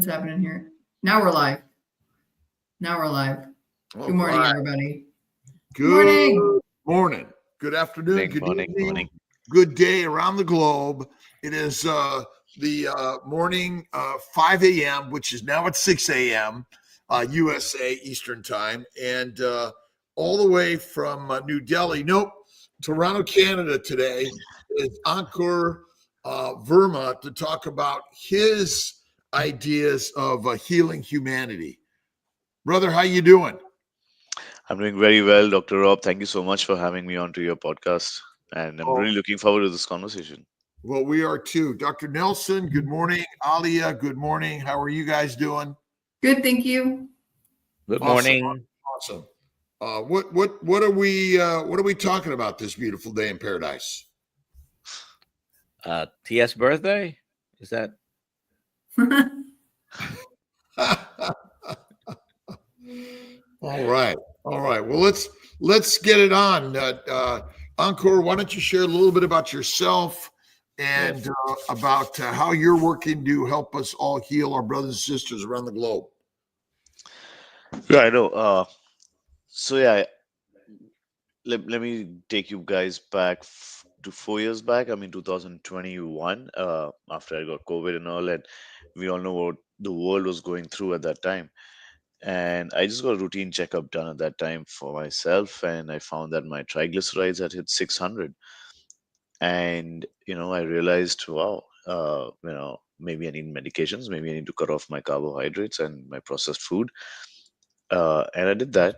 What's happening here? Now we're live. Now we're live. All Good morning, right. everybody. Good morning. Good afternoon. Good evening. Good day around the globe. It is the morning 5 a.m., which is now at 6 a.m. USA Eastern Time, and all the way from New Delhi. Toronto, Canada today is Ankur Verna to talk about his ideas of healing humanity. Brother, how you doing? I'm doing very well, Dr. Rob. Thank you so much for having me onto your podcast. And I'm really looking forward to this conversation. Well, we are too. Dr. Nelson, good morning. Alia, good morning. How are you guys doing? Good, thank you. Good morning. Awesome. What are we talking about this beautiful day in paradise? Tia's birthday? Is that? All right. Well, let's get it on. Ankur, why don't you share a little bit about yourself and about how you're working to help us all heal our brothers and sisters around the globe? Yeah, I know. Let me take you guys back to 4 years back. I mean, 2021, after I got COVID and all, and we all know what the world was going through at that time. And I just got a routine checkup done at that time for myself, and I found that my triglycerides had hit 600. And I realized, wow, maybe I need medications, maybe I need to cut off my carbohydrates and my processed food. And I did that.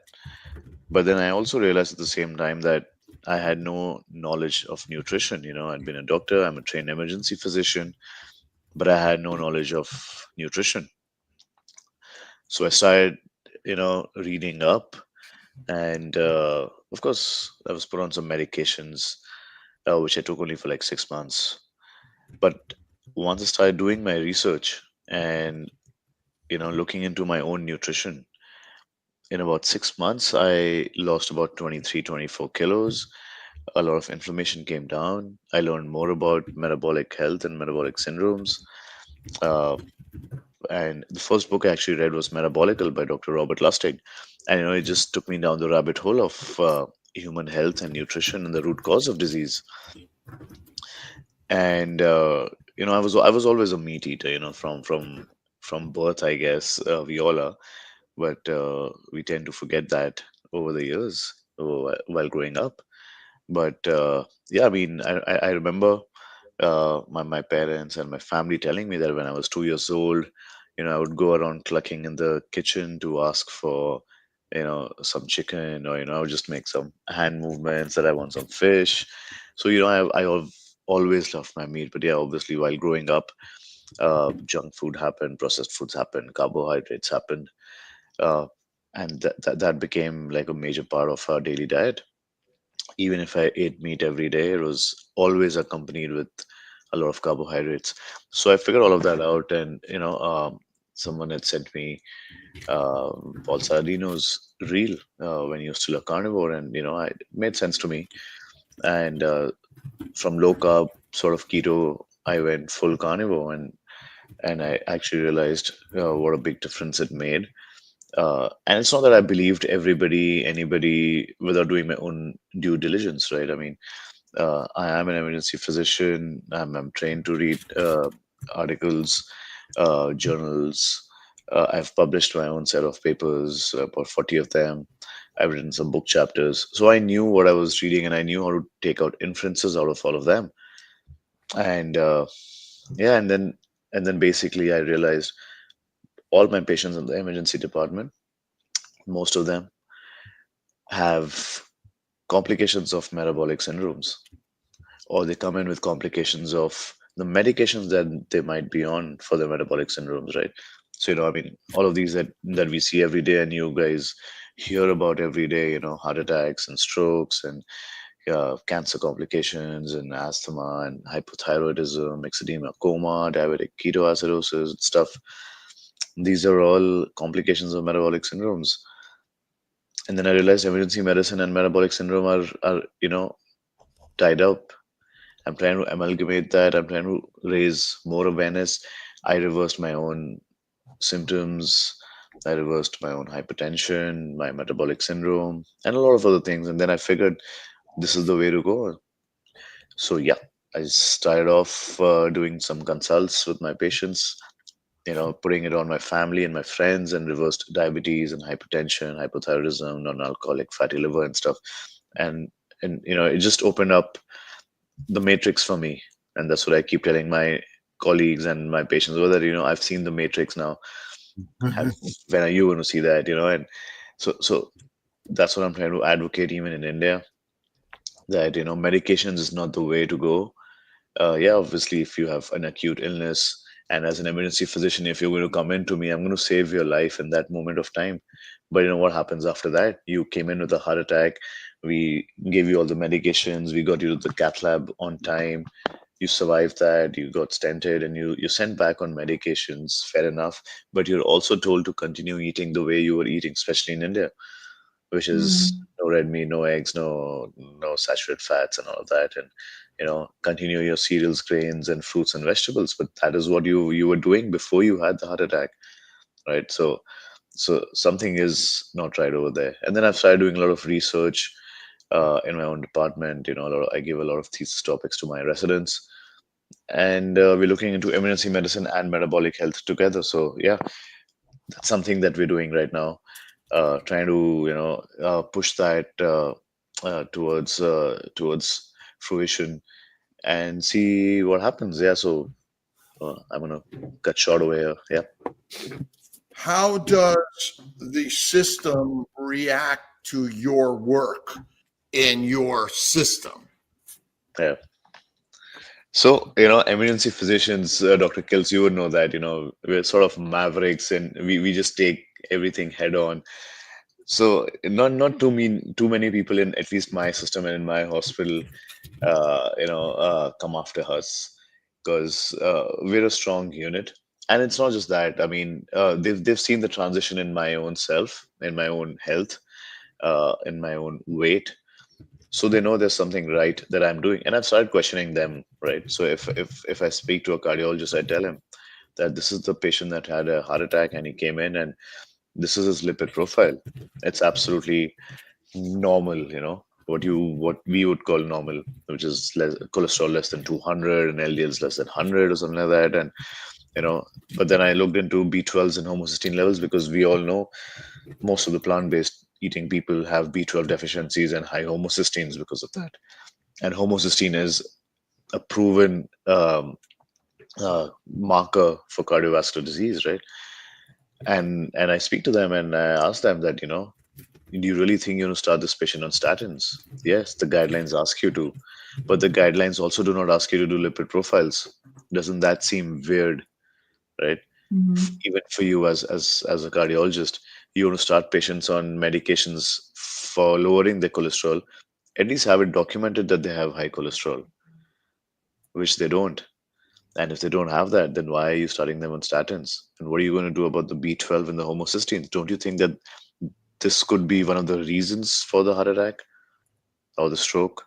But then I also realized at the same time that I had no knowledge of nutrition. I'd been a doctor, I'm a trained emergency physician, but I had no knowledge of nutrition. So I started, reading up, and of course, I was put on some medications, which I took only for like 6 months. But once I started doing my research and looking into my own nutrition, in about 6 months, I lost about 23, 24 kilos. A lot of inflammation came down. I learned more about metabolic health and metabolic syndromes. Uh, and the first book I actually read was Metabolical by Dr. Robert Lustig. And, it just took me down the rabbit hole of human health and nutrition and the root cause of disease. And, I was always a meat eater, from birth, I guess. We all are. But we tend to forget that over the years while growing up. But yeah, I mean, I remember my parents and my family telling me that when I was 2 years old, I would go around clucking in the kitchen to ask for, some chicken, or, I would just make some hand movements that I want some fish. So, I always loved my meat. But yeah, obviously, while growing up, junk food happened, processed foods happened, carbohydrates happened. Uh, and that became like a major part of our daily diet. Even if I ate meat every day, it was always accompanied with a lot of carbohydrates. So I figured all of that out, and someone had sent me Paul Saladino's reel when he was still a carnivore, and it made sense to me. And from low carb, sort of keto, I went full carnivore, and I actually realized what a big difference it made. And it's not that I believed anybody, without doing my own due diligence, right? I mean, I am an emergency physician. I'm trained to read articles, journals. I've published my own set of papers, about 40 of them. I've written some book chapters. So I knew what I was reading, and I knew how to take out inferences out of all of them. And yeah, and then basically I realized all my patients in the emergency department, most of them have complications of metabolic syndromes, or they come in with complications of the medications that they might be on for the metabolic syndromes, right? So, I mean, all of these that we see every day, and you guys hear about every day, heart attacks and strokes and cancer complications and asthma and hypothyroidism, eczema, coma, diabetic ketoacidosis, stuff. These are all complications of metabolic syndromes. And then I realized emergency medicine and metabolic syndrome are tied up. I'm trying to amalgamate that. I'm trying to raise more awareness. I reversed my own symptoms. I reversed my own hypertension, my metabolic syndrome, and a lot of other things. And then I figured this is the way to go. So yeah, I started off doing some consults with my patients, putting it on my family and my friends, and reversed diabetes and hypertension, hypothyroidism, non-alcoholic fatty liver and stuff. And it just opened up the matrix for me. And that's what I keep telling my colleagues and my patients, whether, I've seen the matrix now. When are you going to see that, and so that's what I'm trying to advocate even in India, that, medications is not the way to go. Yeah, obviously, if you have an acute illness, and as an emergency physician, if you're going to come in to me, I'm going to save your life in that moment of time. But what happens after that? You came in with a heart attack. We gave you all the medications. We got you to the cath lab on time. You survived that. You got stented, and you're sent back on medications. Fair enough. But you're also told to continue eating the way you were eating, especially in India, which is Mm. no red meat, no eggs, no saturated fats, and all of that, and continue your cereals, grains, and fruits and vegetables. But that is what you were doing before you had the heart attack, right? So something is not right over there. And then I've started doing a lot of research in my own department. I give a lot of thesis topics to my residents, and we're looking into emergency medicine and metabolic health together. So yeah, that's something that we're doing right now, trying to push that towards fruition and see what happens. Yeah, so I'm gonna cut short over here. Yeah. How does the system react to your work in your system? Yeah. So, emergency physicians, Dr. Kills, you would know that, we're sort of mavericks, and we just take everything head on. So not too many people in at least my system and in my hospital, come after us, because we're a strong unit. And it's not just that. I mean, they've seen the transition in my own self, in my own health, in my own weight. So they know there's something right that I'm doing, and I've started questioning them. Right. So if I speak to a cardiologist, I tell him that this is the patient that had a heart attack, and he came in, and this is his lipid profile. It's absolutely normal, what we would call normal, which is cholesterol less than 200 and LDLs less than 100 or something like that. And but then I looked into B12s and homocysteine levels, because we all know most of the plant-based eating people have B12 deficiencies and high homocysteines because of that. And homocysteine is a proven marker for cardiovascular disease, right? And I speak to them, and I ask them that, do you really think you're going to start this patient on statins? Yes, the guidelines ask you to, but the guidelines also do not ask you to do lipid profiles. Doesn't that seem weird, right? Mhm. Even for you as a cardiologist, you want to start patients on medications for lowering their cholesterol, at least have it documented that they have high cholesterol, which they don't. And if they don't have that, then why are you starting them on statins? And what are you going to do about the B12 and the homocysteine? Don't you think that this could be one of the reasons for the heart attack or the stroke,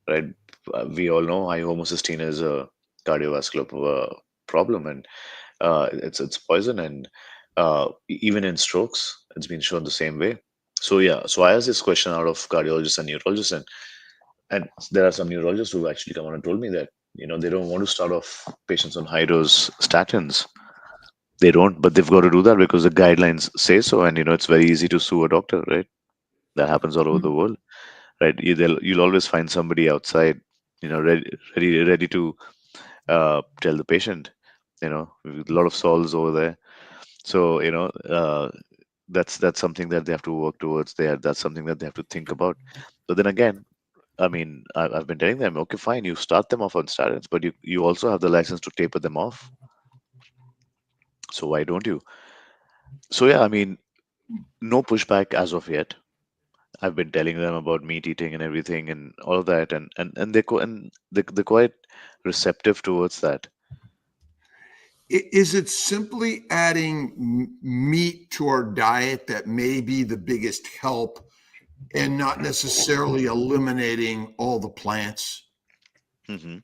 right? We all know high homocysteine is a cardiovascular problem, and it's poison, and even in strokes, it's been shown the same way. So yeah, so I asked this question out of cardiologists and neurologists, and there are some neurologists who actually come on and told me that they don't want to start off patients on high dose statins. They don't, but they've got to do that because the guidelines say so, and it's very easy to sue a doctor, right? That happens all over the world, right? You'll always find somebody outside, ready to tell the patient, with a lot of solves over there. So that's something that they have to work towards. That's something that they have to think about. But then again, I mean, I've been telling them, okay, fine, you start them off on statins, but you also have the license to taper them off. So why don't you? So yeah, I mean, no pushback as of yet. I've been telling them about meat eating and everything and all of that, and they're quite receptive towards that. Is it simply adding meat to our diet that may be the biggest help, and not necessarily eliminating all the plants? Hmm.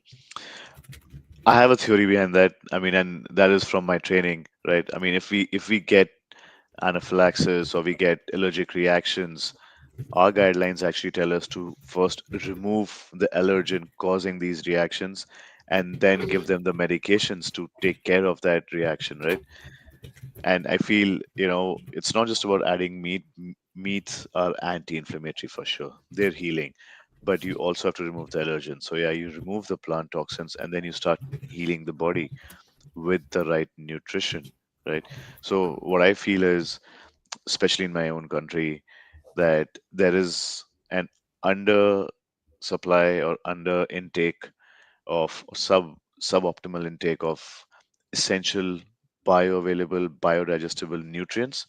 I have a theory behind that. I mean, and that is from my training, right? I mean, if we get anaphylaxis or we get allergic reactions, our guidelines actually tell us to first remove the allergen causing these reactions and then give them the medications to take care of that reaction, right? And I feel, it's not just about adding meat. Meats are anti-inflammatory for sure. They're healing, but you also have to remove the allergen. So yeah, you remove the plant toxins and then you start healing the body with the right nutrition, right? So what I feel is, especially in my own country, that there is an under supply or under intake of suboptimal intake of essential bioavailable biodigestible nutrients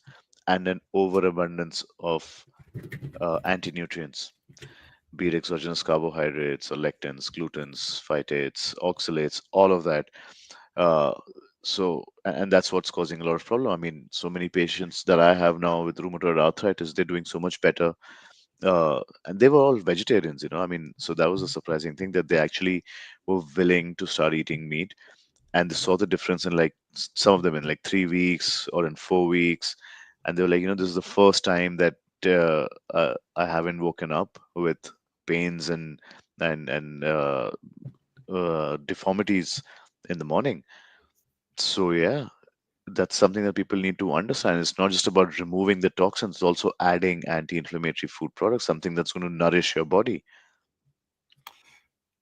and an overabundance of anti-nutrients, be it exogenous carbohydrates or lectins, glutens, phytates, oxalates, all of that. uh, and that's what's causing a lot of problem. I mean, so many patients that I have now with rheumatoid arthritis, they're doing so much better. And they were all vegetarians, I mean, so that was a surprising thing that they actually were willing to start eating meat, and they saw the difference in like some of them in like 3 weeks or in 4 weeks, and they were like, this is the first time that I haven't woken up with pains and deformities in the morning. So yeah, that's something that people need to understand. It's not just about removing the toxins, it's also adding anti-inflammatory food products, something that's going to nourish your body.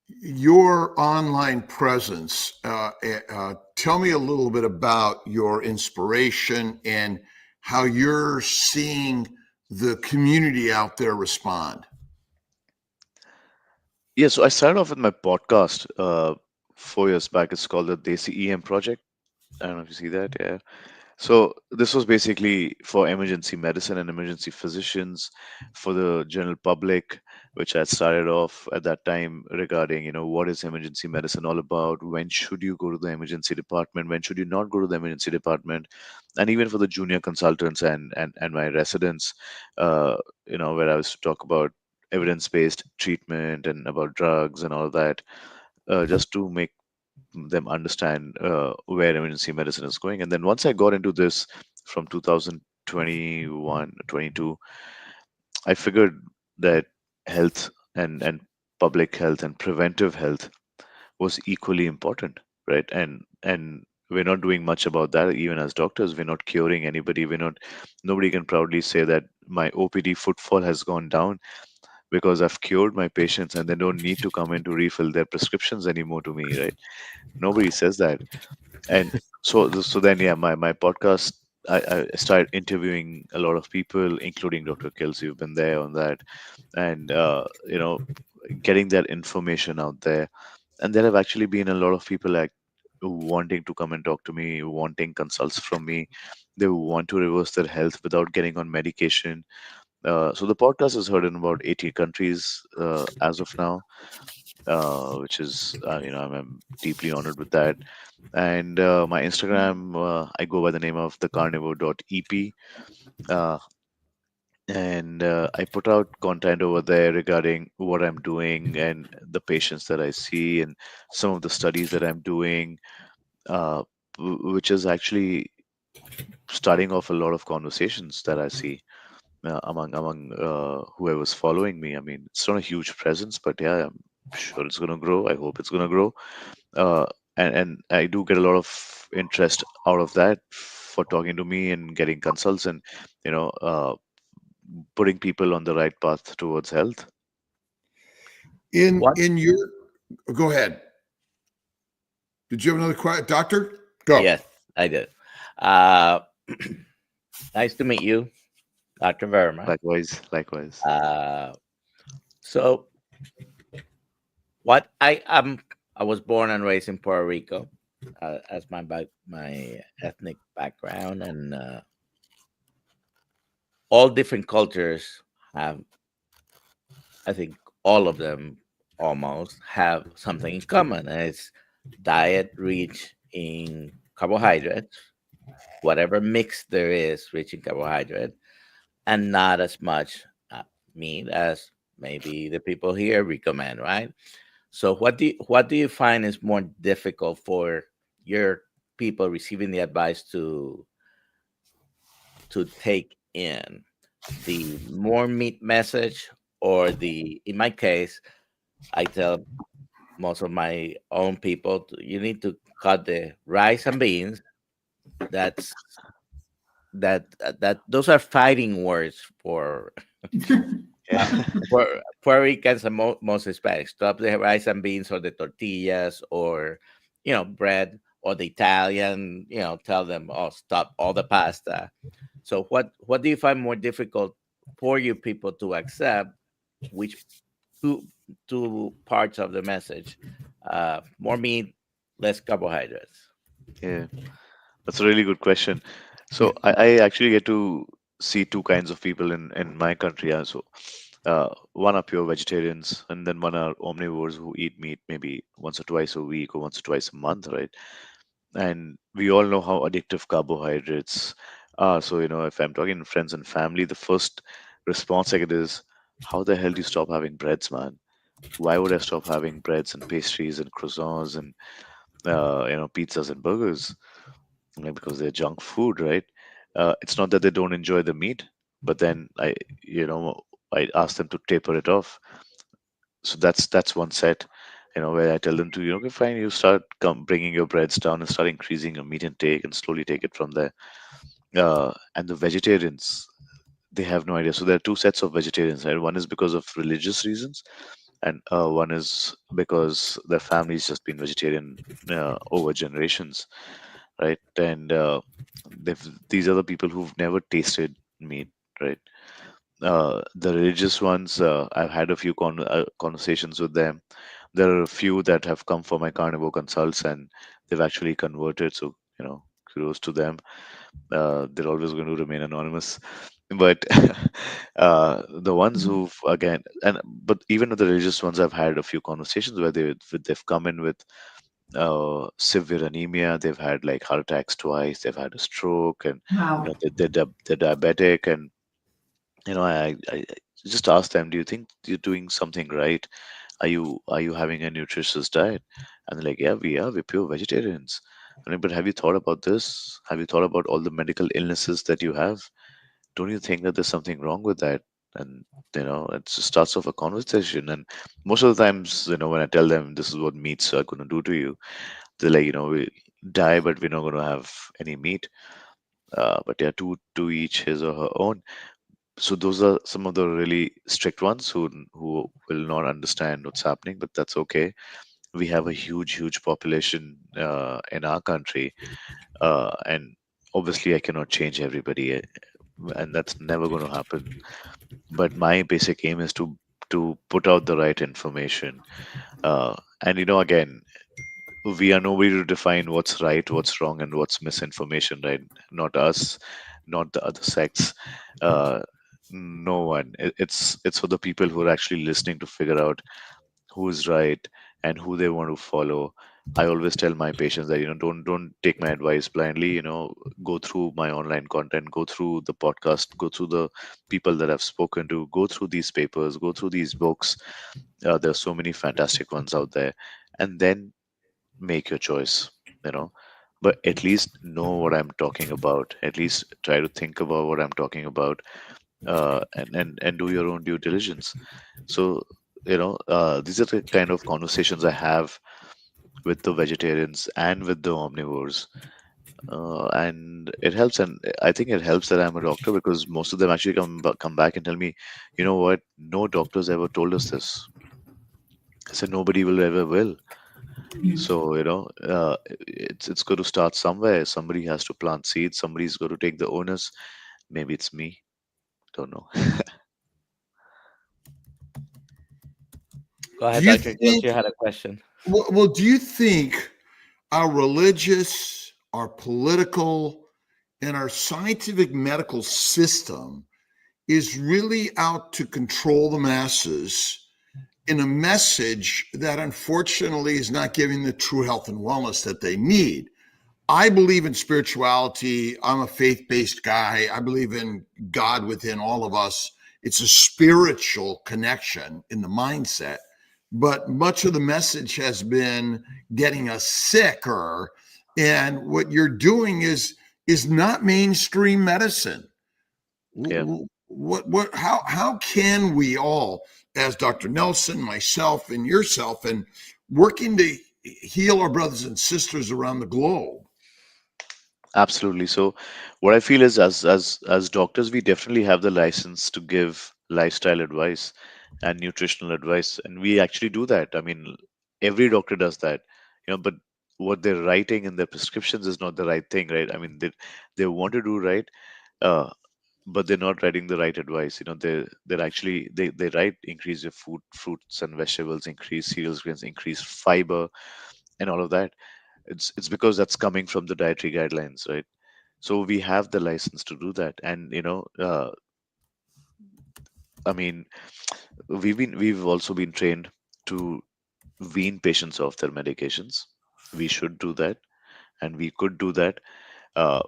Your online presence, tell me a little bit about your inspiration and how you're seeing the community out there respond. Yeah, so I started off with my podcast 4 years back. It's called the Desi EM Project. I don't know if you see that. Yeah. So this was basically for emergency medicine and emergency physicians, for the general public, which I started off at that time regarding, what is emergency medicine all about? When should you go to the emergency department? When should you not go to the emergency department? And even for the junior consultants and my residents, where I was to talk about evidence-based treatment and about drugs and all of that, just to make them understand where emergency medicine is going. And then once I got into this from 2021, 22, I figured that health and public health and preventive health was equally important, right? And we're not doing much about that. Even as doctors, we're not curing anybody. Nobody can proudly say that my OPD footfall has gone down because I've cured my patients and they don't need to come in to refill their prescriptions anymore to me, right? Nobody says that. And so then, yeah, my podcast, I started interviewing a lot of people, including Dr. Kills. You've been there on that, and getting that information out there. And there have actually been a lot of people like wanting to come and talk to me, wanting consults from me. They want to reverse their health without getting on medication. So the podcast is heard in about 80 countries as of now, which is, I'm deeply honored with that. And my Instagram, I go by the name of thecarnivore.ep. Uh, and I put out content over there regarding what I'm doing and the patients that I see and some of the studies that I'm doing, uh, which is actually starting off a lot of conversations that I see among whoever's following me. I mean, it's not a huge presence, but yeah, I'm sure it's going to grow. I hope it's going to grow. uh, and I do get a lot of interest out of that for talking to me and getting consults and putting people on the right path towards health. In What? in your Go ahead. Did you have another question, Doctor? Go. Yes, I did. Nice to meet you, Dr. Verma. Likewise. So what I was born and raised in Puerto Rico, as my ethnic background, and all different cultures have, I think, all of them almost have something in common, and it's diet rich in carbohydrates, whatever mix there is rich in carbohydrate, and not as much meat as maybe the people here recommend, right? So what do you find is more difficult for your people receiving the advice to take in? The more meat message, or in my case, I tell most of my own people, you need to cut the rice and beans. That's that those are fighting words for Yeah. Puerto Ricans and most Hispanics. Stop the rice and beans, or the tortillas, or bread, or the Italian. Tell them, oh, stop all the pasta. So what do you find more difficult for you people to accept? Which two two parts of the message? More meat, less carbohydrates. Yeah. That's a really good question. Yeah. So I actually get to see two kinds of people in my country. Yeah. So one are pure vegetarians, and then one are omnivores who eat meat maybe once or twice a week or once or twice a month, right? And we all know how addictive carbohydrates are. So, if I'm talking to friends and family, the first response I get is, how the hell do you stop having breads, man? Why would I stop having breads and pastries and croissants and pizzas and burgers? Because they're junk food, right? It's not that they don't enjoy the meat, but then I ask them to taper it off. So that's one set, where I tell them to, okay, fine, you start bringing your breads down and start increasing your meat intake and slowly take it from there. And the vegetarians, they have no idea. So there are two sets of vegetarians, right? One is because of religious reasons, and one is because their family's just been vegetarian over generations, right? And these are the people who've never tasted meat, right? The religious ones, I've had a few conversations with them. There are a few that have come for my carnivore consults, and they've actually converted. So, kudos to them. They're always going to remain anonymous. But the ones who've, again, but even with the religious ones, I've had a few conversations where they've come in with severe anemia. They've had like heart attacks twice. They've had a stroke, and Wow. they're diabetic. And I just ask them, do you think you're doing something right? Are you having a nutritious diet? And they're like, yeah, we are. We're pure vegetarians. I'm like, but have you thought about this? Have you thought about all the medical illnesses that you have? Don't you think that there's something wrong with that? And it just starts off a conversation. And most of the times, when I tell them this is what meats are going to do to you, they're like, we die, but we're not going to have any meat. But yeah, to each his or her own. So those are some of the really strict ones who will not understand what's happening, but that's okay. We have a huge population in our country, and obviously I cannot change everybody, and that's never going to happen. But my basic aim is to put out the right information, and again, we are nobody to define what's right, what's wrong, and what's misinformation, right? Not us, not the other sects. Uh, no one. It's for the people who are actually listening to figure out who's right and who they want to follow. I always tell my patients that don't take my advice blindly. Go through my online content, go through the podcast, go through the people that I've spoken to, go through these papers, go through these books. There's so many fantastic ones out there, and then make your choice. You know, but at least know what I'm talking about. At least try to think about what I'm talking about, and do your own due diligence. So these are the kind of conversations I have with the vegetarians and with the omnivores, and it helps. And I think it helps that I'm a doctor, because most of them actually come back and tell me, you know what, no doctors ever told us this. I said nobody will ever will. So it's going to start somewhere. Somebody has to plant seeds. Somebody's going to take the onus. Maybe it's me. Don't know. Go Do ahead, you Dr. Jones. think? You had a question. Well, do you think our religious, our political, and our scientific medical system is really out to control the masses in a message that unfortunately is not giving the true health and wellness that they need? I believe in spirituality. I'm a faith-based guy. I believe in God within all of us. It's a spiritual connection in the mindset. but much of the message has been getting us sicker. And what you're doing is not mainstream medicine. Yeah. How can we all, as Dr. Nelson, myself, and yourself, and working to heal our brothers and sisters around the globe? Absolutely. So what I feel is, as doctors, we definitely have the license to give lifestyle advice and nutritional advice, and we actually do that. I mean, every doctor does that, but what they're writing in their prescriptions is not the right thing, right? I mean, they want to do right, uh, but they're not writing the right advice. They're actually they write increase your food, fruits and vegetables, increase cereals, grains, increase fiber, and all of that. It's because that's coming from the dietary guidelines, right? So we have the license to do that. And I mean, we've also been trained to wean patients off their medications. We should do that, and we could do that. uh,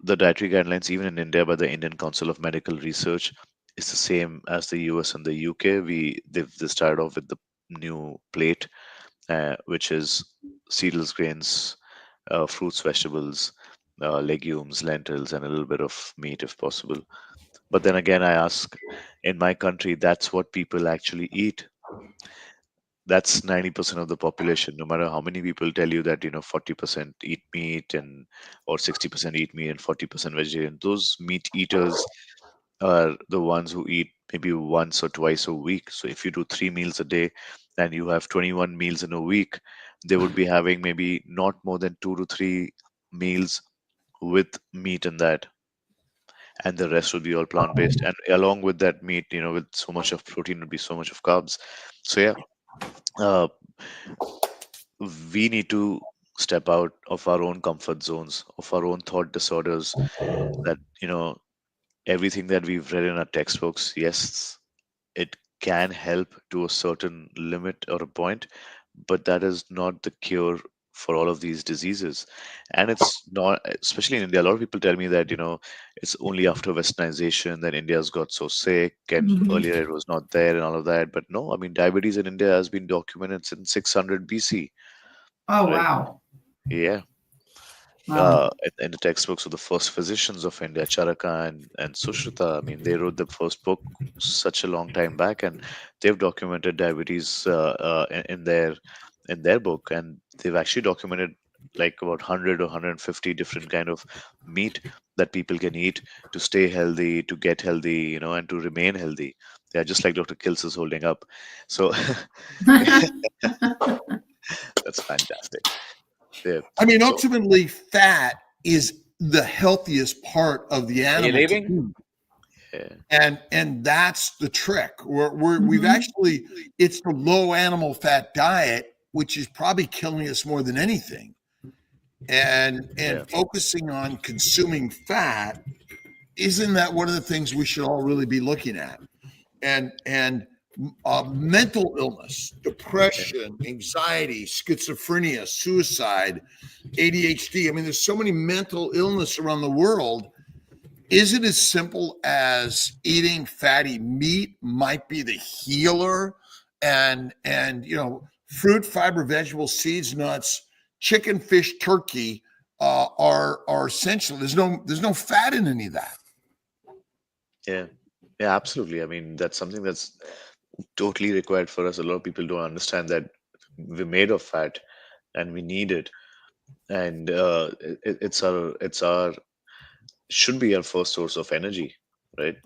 the dietary guidelines, even in India, by the Indian Council of Medical Research, is the same as the US and the UK. They started off with the new plate, which is cereals, grains, fruits, vegetables, legumes, lentils, and a little bit of meat if possible. But then again, I ask, in my country, that's what people actually eat. That's 90% of the population. No matter how many people tell you that, 40% eat meat and or 60% eat meat and 40% vegetarian, those meat eaters are the ones who eat maybe once or twice a week. So if you do 3 meals a day and you have 21 meals in a week, they would be having maybe not more than 2 to 3 meals with meat in that, and the rest would be all plant based. And along with that meat, with so much of protein would be so much of carbs. So yeah, uh, we need to step out of our own comfort zones, of our own thought disorders. That everything that we've read in our textbooks, yes, it can help to a certain limit or a point, but that is not the cure for all of these diseases. And it's not, especially in India. A lot of people tell me that, it's only after westernization that India's got so sick, and Mhm. earlier it was not there and all of that. But no, I mean, diabetes in India has been documented since 600 BC, Oh, right? wow. Yeah. Wow. In the textbooks of the first physicians of India, Charaka and Sushruta. I mean, they wrote the first book such a long time back, and they've documented diabetes in their book, and they've actually documented like about 100 or 150 different kind of meat that people can eat to stay healthy, to get healthy, and to remain healthy. Yeah, just like Dr. Kills is holding up. So that's fantastic. Yeah. I mean, So ultimately, fat is the healthiest part of the Are you animal to leaving? eat. yeah, And that's the trick. We've Mhm. actually, it's the low animal fat diet, which is probably killing us more than anything. And yeah, focusing on consuming fat, isn't that one of the things we should all really be looking at? And mental illness, yeah. depression, anxiety, schizophrenia, suicide, ADHD. I mean, there's so many mental illness around the world. Is it as simple as eating fatty meat might be the healer? And fruit, fiber, vegetable, seeds, nuts, chicken, fish, turkey are essential. There's no fat in any of that. Yeah, yeah, absolutely. I mean, that's something that's totally required for us. A lot of people don't understand that we're made of fat and we need it. And it's our should be our first source of energy, right?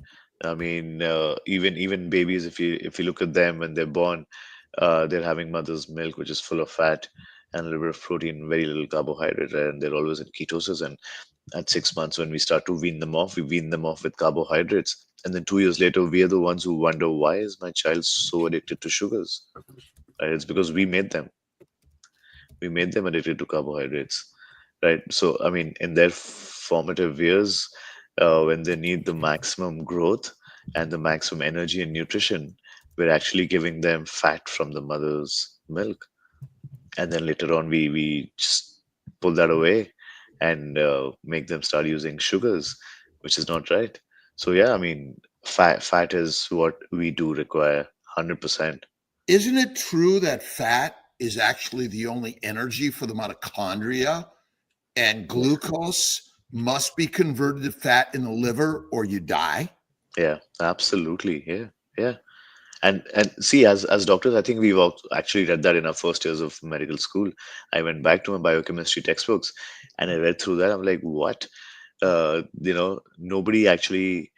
I mean, even babies, if you look at them when they're born, they're having mother's milk, which is full of fat and a little bit of protein, very little carbohydrate, right? And they're always in ketosis. And at 6 months, when we start to wean them off, we wean them off with carbohydrates. And then 2 years later, we are the ones who wonder, why is my child so addicted to sugars? Right? It's because we made them. We made them addicted to carbohydrates, right? So, I mean, in their formative years, when they need the maximum growth and the maximum energy and nutrition, we're actually giving them fat from the mother's milk. And then later on, we just pull that away and make them start using sugars, which is not right. So yeah, I mean, fat is what we do require 100%. Isn't it true that fat is actually the only energy for the mitochondria, and glucose must be converted to fat in the liver or you die? Yeah, absolutely. Yeah, yeah. And see, as doctors, I think we've actually read that in our first years of medical school. I went back to my biochemistry textbooks and I read through that. I'm like, what? Nobody actually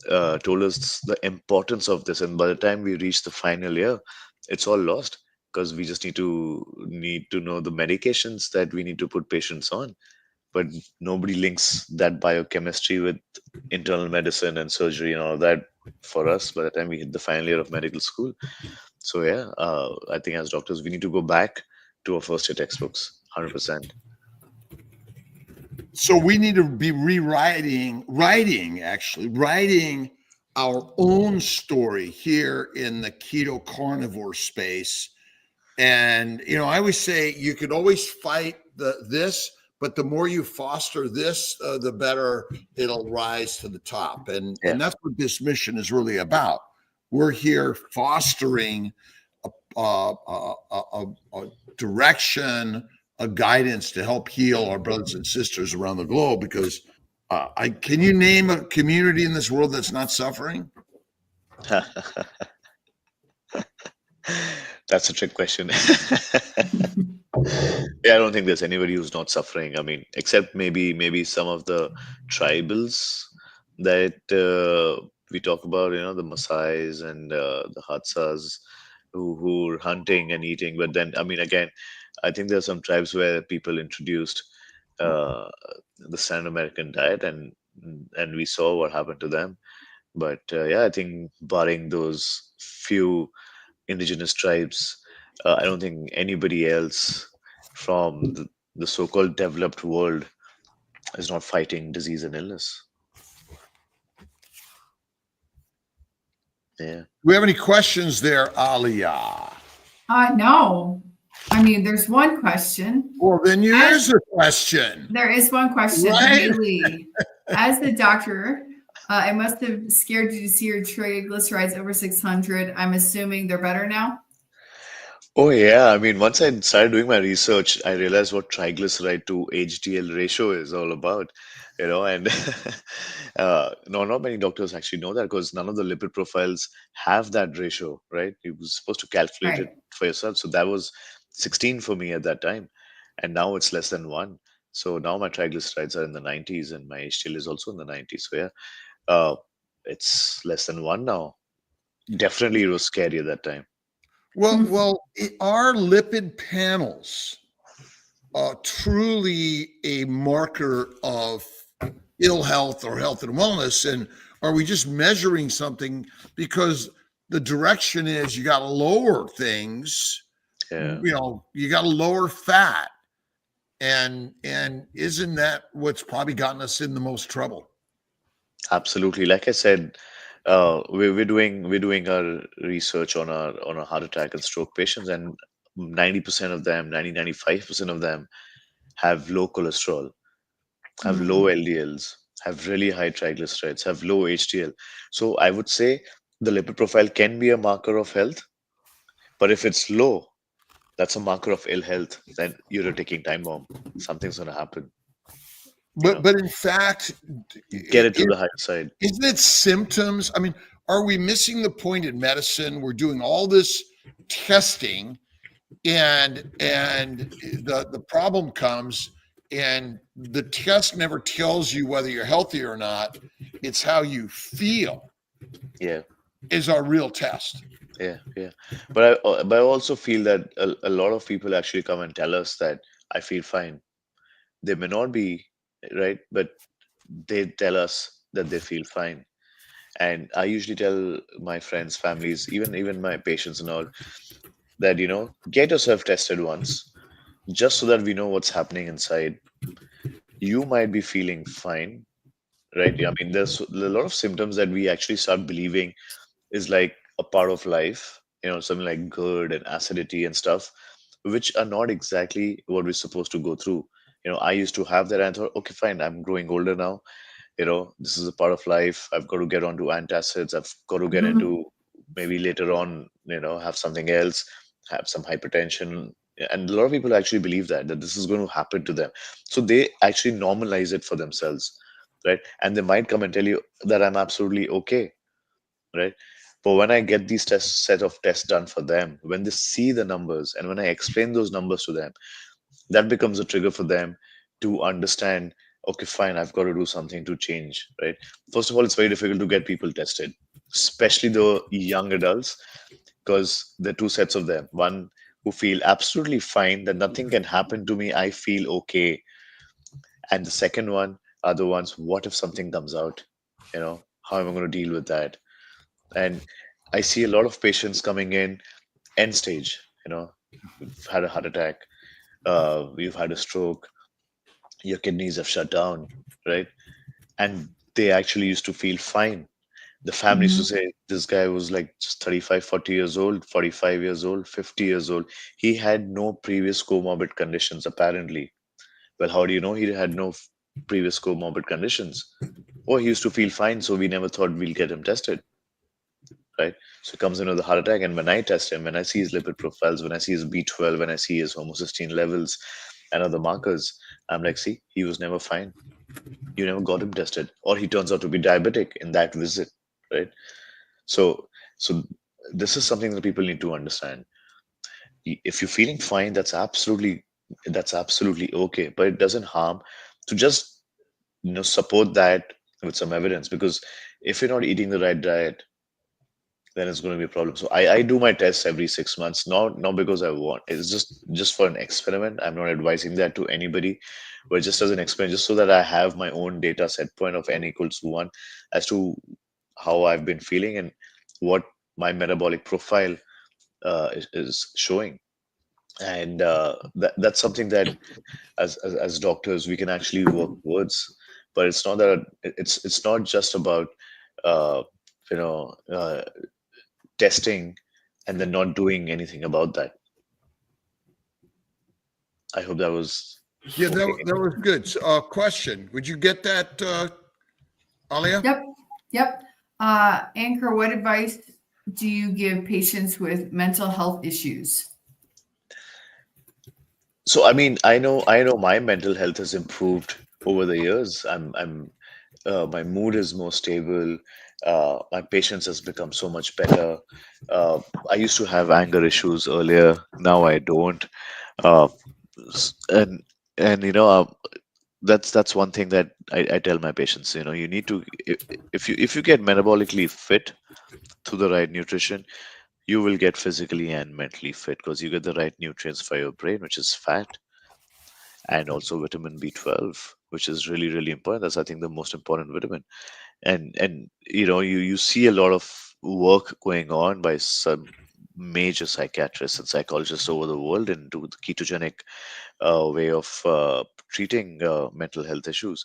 told us the importance of this. And by the time we reach the final year, it's all lost because we just need to know the medications that we need to put patients on. But nobody links that biochemistry with internal medicine and surgery and all of that for us by the time we hit the final year of medical school. So yeah, I think as doctors we need to go back to our first year textbooks, 100%. So we need to be writing our own story here in the keto carnivore space. And I always say you could always fight this, but the more you foster this, the better it'll rise to the top. And that's what this mission is really about. We're here fostering a direction, a guidance to help heal our brothers and sisters around the globe. Because can you name a community in this world that's not suffering? That's a trick question. Yeah, I don't think there's anybody who's not suffering. I mean, except maybe some of the tribals that we talk about, the Maasais and the Hatsas who are hunting and eating. But then, I mean, again, I think there are some tribes where people introduced uh, the Standard American diet, and we saw what happened to them. But yeah, I think barring those few indigenous tribes, I don't think anybody else from the so-called developed world is not fighting disease and illness. Yeah. Do we have any questions there, Alia? No. I mean, there's one question. Well, then here's a question. There is one question. Right? Haley, as the doctor, it must have scared you to see your triglycerides over 600. I'm assuming they're better now? Oh yeah, I mean, once I started doing my research, I realized what triglyceride to HDL ratio is all about, and no, not many doctors actually know that because none of the lipid profiles have that ratio, right? You were supposed to calculate it for yourself. So that was 16 for me at that time, and now it's less than 1. So now my triglycerides are in the 90s, and my HDL is also in the 90s. So yeah, it's less than 1 now. Definitely, it was scary at that time. Well, are lipid panels truly a marker of ill health or health and wellness? And are we just measuring something because the direction is you got to lower things? Yeah. You got to lower fat, and isn't that what's probably gotten us in the most trouble? Absolutely. Like I said, we're doing our research on our heart attack and stroke patients, and 90% of them, 95% of them have low cholesterol, have low LDLs, have really high triglycerides, have low HDL. So I would say the lipid profile can be a marker of health, but if it's low, that's a marker of ill health. Then you're a ticking time bomb. Something's going to happen. But in fact, get it to the high side. Isn't it symptoms? I mean, are we missing the point in medicine? We're doing all this testing, and the problem comes, and the test never tells you whether you're healthy or not. It's how you feel. Yeah, is our real test. Yeah. But I also feel that a lot of people actually come and tell us that I feel fine. They may not be right, but they tell us that they feel fine. And I usually tell my friends, families, even my patients and all, that get yourself tested once, just so that we know what's happening inside. You might be feeling fine, right? I mean, there's a lot of symptoms that we actually start believing is like a part of life, something like GERD and acidity and stuff, which are not exactly what we're supposed to go through. I used to have that and I thought, okay, fine, I'm growing older now. This is a part of life. I've got to get onto antacids. I've got to get into maybe later on, have something else, have some hypertension. And a lot of people actually believe that this is going to happen to them. So they actually normalize it for themselves, right? And they might come and tell you that I'm absolutely okay, right? But when I get these set of tests done for them, when they see the numbers and when I explain those numbers to them, that becomes a trigger for them to understand, okay, fine, I've got to do something to change, right? First of all, it's very difficult to get people tested, especially the young adults, because there are two sets of them. One who feel absolutely fine, that nothing can happen to me, I feel okay. And the second one are the ones, what if something comes out? How am I going to deal with that? And I see a lot of patients coming in end stage, you've had a heart attack, you've had a stroke, your kidneys have shut down, right? And they actually used to feel fine. The family used to Mhm. say this guy was like just 35, 40 years old, 45 years old, 50 years old. He had no previous comorbid conditions, apparently. Well, how do you know he had no previous comorbid conditions? Oh, he used to feel fine, so we never thought we'll get him tested, right? So he comes in with a heart attack, and when I test him, when I see his lipid profiles, when I see his B12, when I see his homocysteine levels and other markers, I'm like, see, he was never fine. You never got him tested, or he turns out to be diabetic in that visit, right? So this is something that people need to understand. If you're feeling fine, that's absolutely okay, but it doesn't harm to just support that with some evidence, because if you're not eating the right diet, then it's going to be a problem. So I do my tests every 6 months, not because I want. It's just for an experiment. I'm not advising that to anybody, but just as an experiment, just so that I have my own data set point of n=1 as to how I've been feeling and what my metabolic profile is showing. And that's something that as doctors we can actually work towards. But it's not that it's not just about uh, you know uh, testing and then not doing anything about that. I hope that was Yeah, okay. that was good. So, question: would you get that, Alia? Yep. Yep. Ankur, what advice do you give patients with mental health issues? So I know my mental health has improved over the years. My mood is more stable. My patience has become so much better. Uh, I used to have anger issues earlier. Now I don't. Uh, s- and and that's one thing that I tell my patients. You need to, if you get metabolically fit through the right nutrition, you will get physically and mentally fit because you get the right nutrients for your brain, which is fat, and also vitamin B12, which is really, really important. That's, I think, the most important vitamin. And you see a lot of work going on by some major psychiatrists and psychologists over the world into the ketogenic way of treating mental health issues.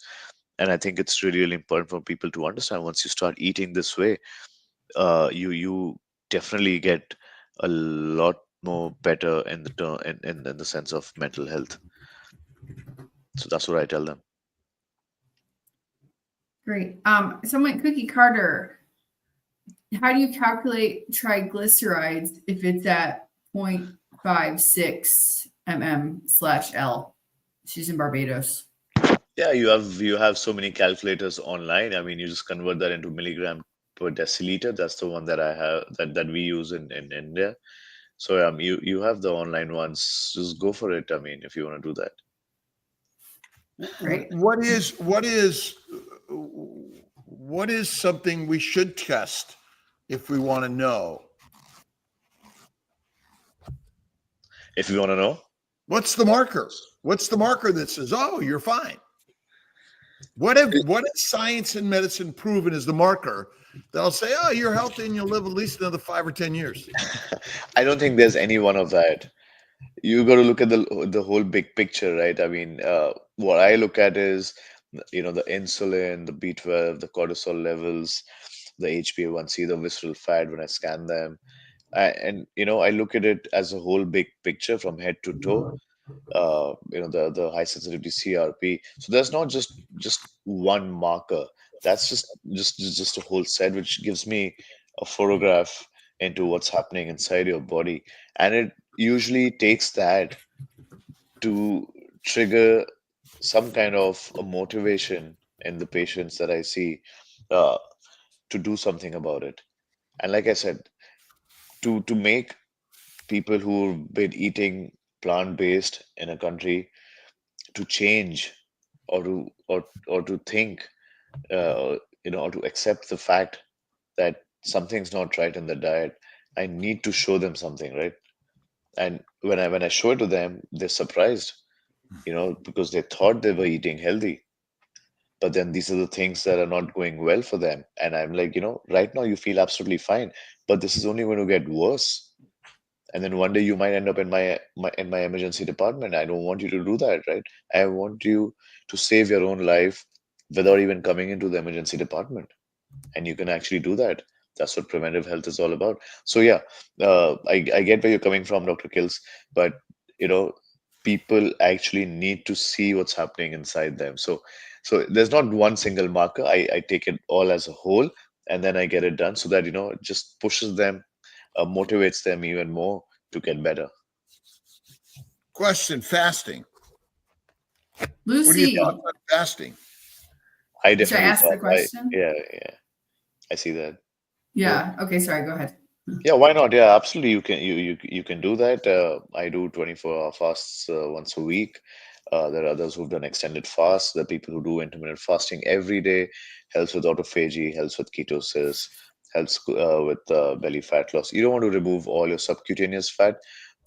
And I think it's really, really important for people to understand, once you start eating this way, you definitely get a lot more better in the in the sense of mental health. So that's what I tell them. Great. Someone, Cookie Carter, how do you calculate triglycerides if it's at 0.56 mm/L? She's in Barbados. Yeah, you have so many calculators online. I mean, you just convert that into milligram per deciliter. That's the one that I have, that we use in India. So you have the online ones. Just go for it. I mean, if you want to do that. Great. What is something we should test if we want to know? If you want to know, What's the marker? What's the marker that says, "Oh, you're fine"? What has science and medicine proven is the marker that'll say, "Oh, you're healthy and you'll live at least another 5 or 10 years"? I don't think there's any one of that. You got to look at the whole big picture, right? I mean, what I look at is, the insulin, the B12, the cortisol levels, the HbA1c, the visceral fat when I scan them. And I look at it as a whole big picture from head to toe. The high sensitivity CRP. So there's not just one marker. That's just a whole set, which gives me a photograph into what's happening inside your body. And it usually takes that to trigger some kind of a motivation in the patients that I see, uh, to do something about it. And like I said, to make people who've been eating plant-based in a country to change, or to think, or to accept the fact that something's not right in the diet, I need to show them something, right? And when I show it to them, they're surprised, because they thought they were eating healthy, but then these are the things that are not going well for them. And I'm like, right now you feel absolutely fine, but this is only going to get worse. And then one day you might end up in my emergency department. I don't want you to do that, right? I want you to save your own life without even coming into the emergency department, and you can actually do that. That's what preventive health is all about. So yeah, I get where you're coming from, Dr. Kills, but you know people actually need to see what's happening inside them. So there's not one single marker. I take it all as a whole, and then I get it done, so that it just pushes them, motivates them even more to get better. Question: fasting. Lucy, what do you thought on fasting? I should I definitely ask the thought, question? yeah, I see that. Yeah. Okay. Sorry. Go ahead. Yeah, why not? Yeah, absolutely. You can do that. I do 24-hour fasts once a week. There are others who've done extended fasts. There are people who do intermittent fasting every day. Helps with autophagy, helps with ketosis, helps with belly fat loss. You don't want to remove all your subcutaneous fat,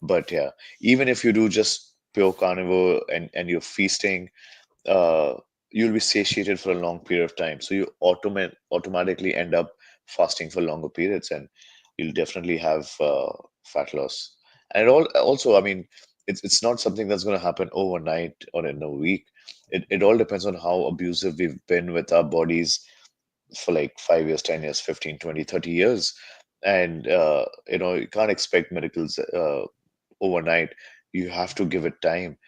but yeah, even if you do just pure carnivore, and you're feasting, uh, you'll be satiated for a long period of time. So you automatically end up fasting for longer periods, and you'll definitely have fat loss. And also, I mean, it's not something that's going to happen overnight or in a week. It all depends on how abusive we've been with our bodies for like 5 years, 10 years, 15, 20, 30 years. And, you can't expect miracles overnight. You have to give it time.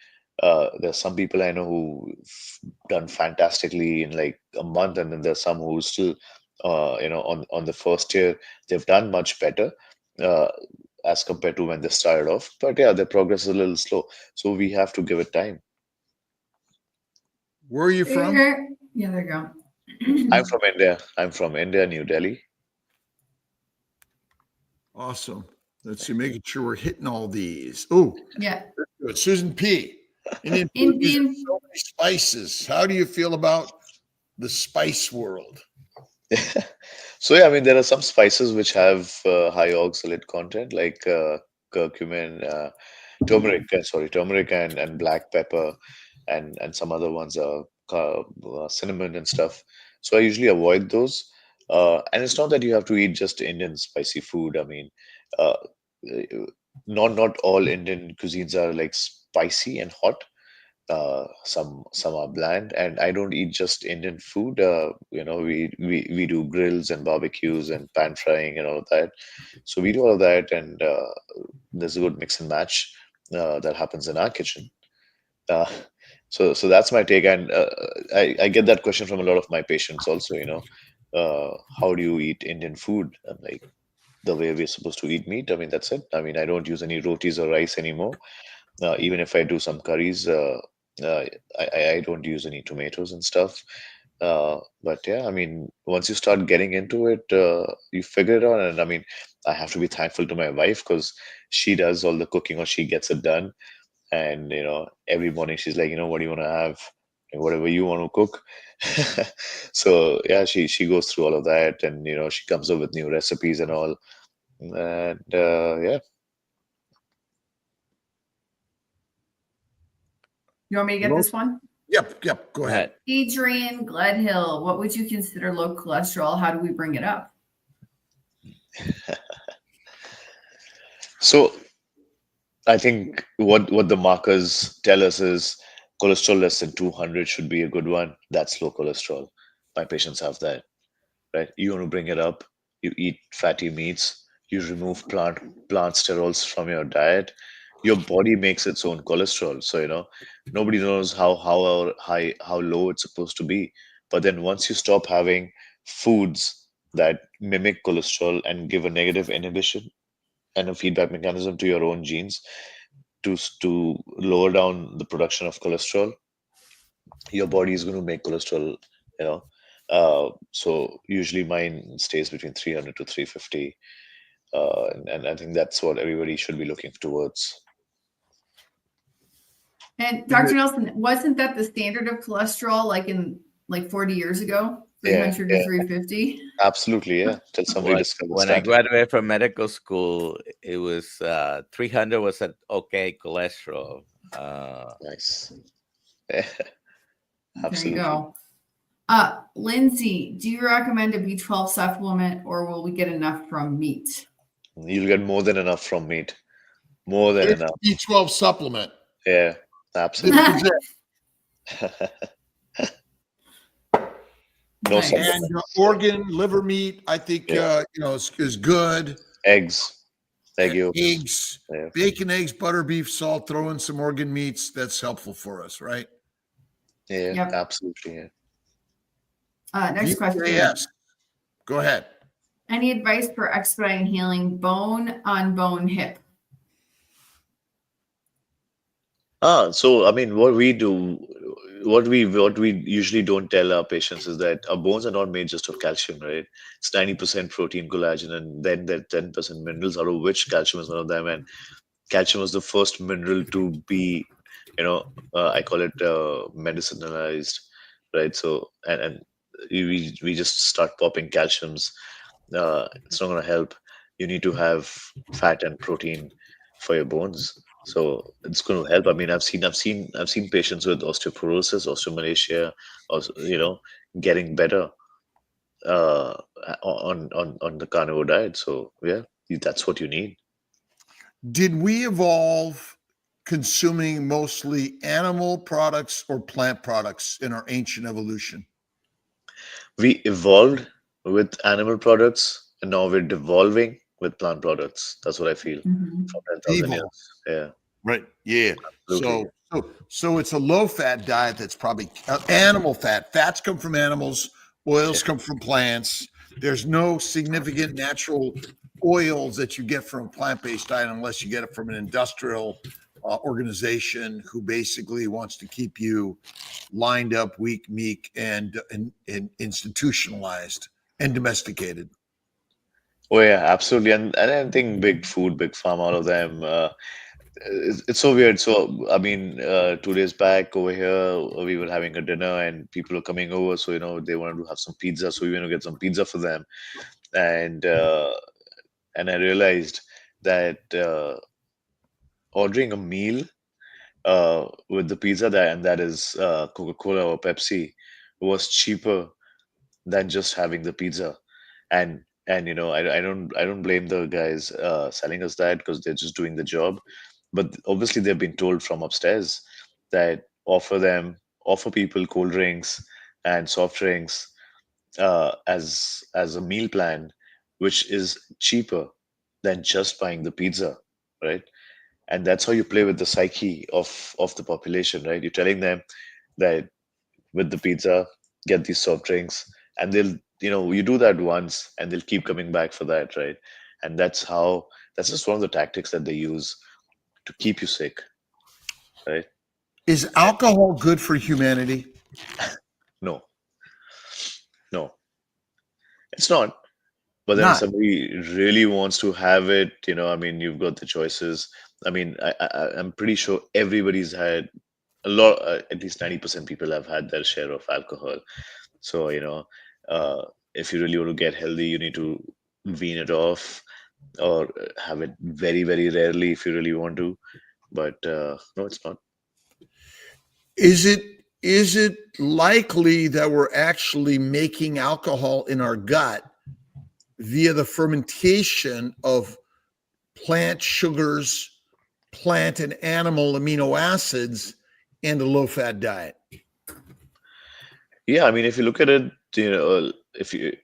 There's some people I know who've done fantastically in like a month, and then there's some who still, on the first year, they've done much better uh, as compared to when they started off. But yeah, their progress is a little slow, so we have to give it time. Where are you from? Yeah, there you go. I'm from India. I'm from India, New Delhi. Awesome. Let's see, making sure we're hitting all these. Oh, yeah. good. Susan P. Indian food uses Indian. so many spices. How do you feel about the spice world? So yeah, I mean, there are some spices which have high oxalate content, like curcumin, turmeric and black pepper, and some other ones are cinnamon and stuff. So I usually avoid those. And it's not that you have to eat just Indian spicy food. I mean, uh, not all Indian cuisines are like spicy and hot. Some are bland, and I don't eat just Indian food. We do grills and barbecues and pan frying and all of that. So we do all of that, and there's a good mix and match that happens in our kitchen. Uh, so that's my take, and I get that question from a lot of my patients also. How do you eat Indian food? I'm like, the way we're supposed to eat meat. I mean, that's it. I mean, I don't use any rotis or rice anymore. Even if I do some curries, uh, I don't use any tomatoes and stuff. But yeah, I mean, once you start getting into it, you figure it out. And I mean, I have to be thankful to my wife because she does all the cooking, or she gets it done. And every morning she's like, what do you want to have? Like, whatever you want to cook. So yeah, she goes through all of that, and she comes up with new recipes and all. And yeah. You want me to get this one? Yep. Go ahead. Adrian Gledhill, what would you consider low cholesterol? How do we bring it up? So I think what the markers tell us is cholesterol less than 200 should be a good one. That's low cholesterol. My patients have that, right? You want to bring it up. You eat fatty meats. You remove plant sterols from your diet. Your body makes its own cholesterol. So nobody knows how high, how low it's supposed to be. But then once you stop having foods that mimic cholesterol and give a negative inhibition and a feedback mechanism to your own genes to lower down the production of cholesterol. Your body is going to make cholesterol, you know. So usually mine stays between 300 to 350, and I think that's what everybody should be looking towards. And Dr. Nelson, wasn't that the standard of cholesterol like 40 years ago? 300 to 350? Absolutely, yeah. Till somebody discovered when I graduated from medical school, it was 300 was an okay cholesterol. Nice. There Absolutely. you go. Lindsay, do you recommend a B12 supplement, or will we get enough from meat? You'll get more than enough from meat. More than enough. B12 supplement. Yeah, absolutely. No Nice. And organ, liver meat, I think is good. Eggs, egg yolks, eggs, bacon, eggs, butter, beef, salt. Throw in some organ meats. That's helpful for us, right? Yeah, Yep. absolutely. Next question. Yes. Go ahead. Any advice for expediting healing bone on bone hip? So I mean, what we do, what we usually don't tell our patients is that our bones are not made just of calcium, right? It's 90% protein, collagen, and then there 10% minerals, out of which calcium is one of them. And calcium was the first mineral to be, I call it medicinalized, right? So and we just start popping calciums. It's not going to help. You need to have fat and protein for your bones. So it's going to help. I mean, I've seen patients with osteoporosis, osteomalacia, or getting better on the carnivore diet. So yeah, that's what you need. Did we evolve consuming mostly animal products or plant products in our ancient evolution? We evolved with animal products, and now we're devolving with plant products. That's what I feel. Mm-hmm. From 10,000 years. Yeah. Right. Yeah. Absolutely. So it's a low fat diet that's probably animal fat. Fats come from animals. Oils come from plants. There's no significant natural oils that you get from a plant-based diet unless you get it from an industrial organization who basically wants to keep you lined up, weak, meek, and institutionalized and domesticated. Oh yeah, absolutely. And I think big food, big farm, all of them. It's so weird. So I mean, 2 days back over here, we were having a dinner, and people are coming over. So they wanted to have some pizza, so we went to get some pizza for them, and I realized that ordering a meal with the pizza that is Coca-Cola or Pepsi was cheaper than just having the pizza. And I don't blame the guys selling us that, because they're just doing the job. But obviously they've been told from upstairs that offer people cold drinks and soft drinks as a meal plan, which is cheaper than just buying the pizza, right? And that's how you play with the psyche of the population, right? You're telling them that with the pizza, get these soft drinks, and they'll you do that once and they'll keep coming back for that, right? And that's just one of the tactics that they use to keep you sick, right? Is alcohol good for humanity? No, it's not. But then somebody really wants to have it, I mean, you've got the choices. I mean, I'm pretty sure everybody's had a lot, at least 90% people have had their share of alcohol. So, if you really want to get healthy, you need to wean it off, or have it very, very rarely if you really want to. But no, it's not. Is it likely that we're actually making alcohol in our gut via the fermentation of plant sugars, plant and animal amino acids, and a low-fat diet? Yeah, I mean, if you look at it,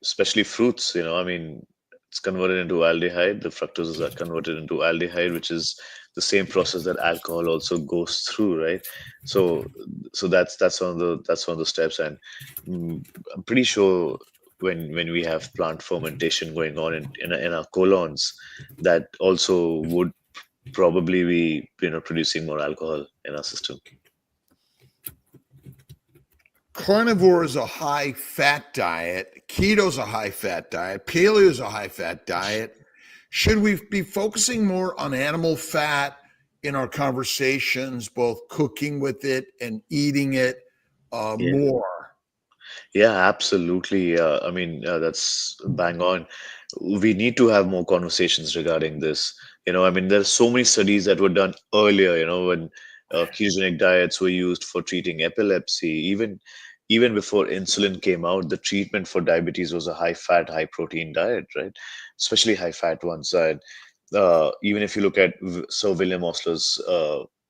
especially fruits, I mean, it's converted into aldehyde. The fructose is converted into aldehyde, which is the same process that alcohol also goes through, right? So that's one of the steps, and I'm pretty sure when we have plant fermentation going on in our colons, that also would probably be producing more alcohol in our system. Carnivore is a high fat diet. Keto is a high fat diet. Paleo is a high fat diet. Should we be focusing more on animal fat in our conversations, both cooking with it and eating it more? Yeah, absolutely. I mean, that's bang on. We need to have more conversations regarding this. I mean, there's so many studies that were done earlier, when ketogenic diets were used for treating epilepsy. Even before insulin came out, the treatment for diabetes was a high fat, high protein diet, right? Especially high fat ones. Even if you look at Sir William Osler's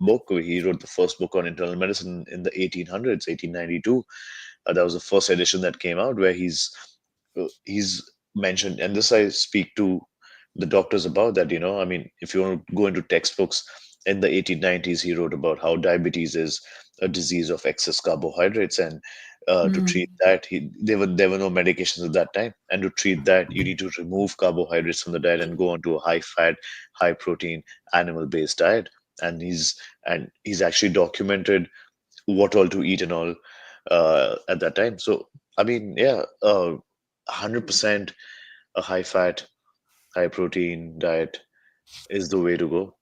book, he wrote the first book on internal medicine in the 1800s, 1892. That was the first edition that came out, where he's mentioned, and this I speak to the doctors about that. I mean, if you want to go into textbooks in the 1890s, he wrote about how diabetes is a disease of excess carbohydrates, and to treat that, there were no medications at that time, and to treat that, you need to remove carbohydrates from the diet and go on to a high fat, high protein, animal based diet. And he's actually documented what all to eat and all at that time. So, I mean, yeah, 100% a high fat, high protein diet is the way to go.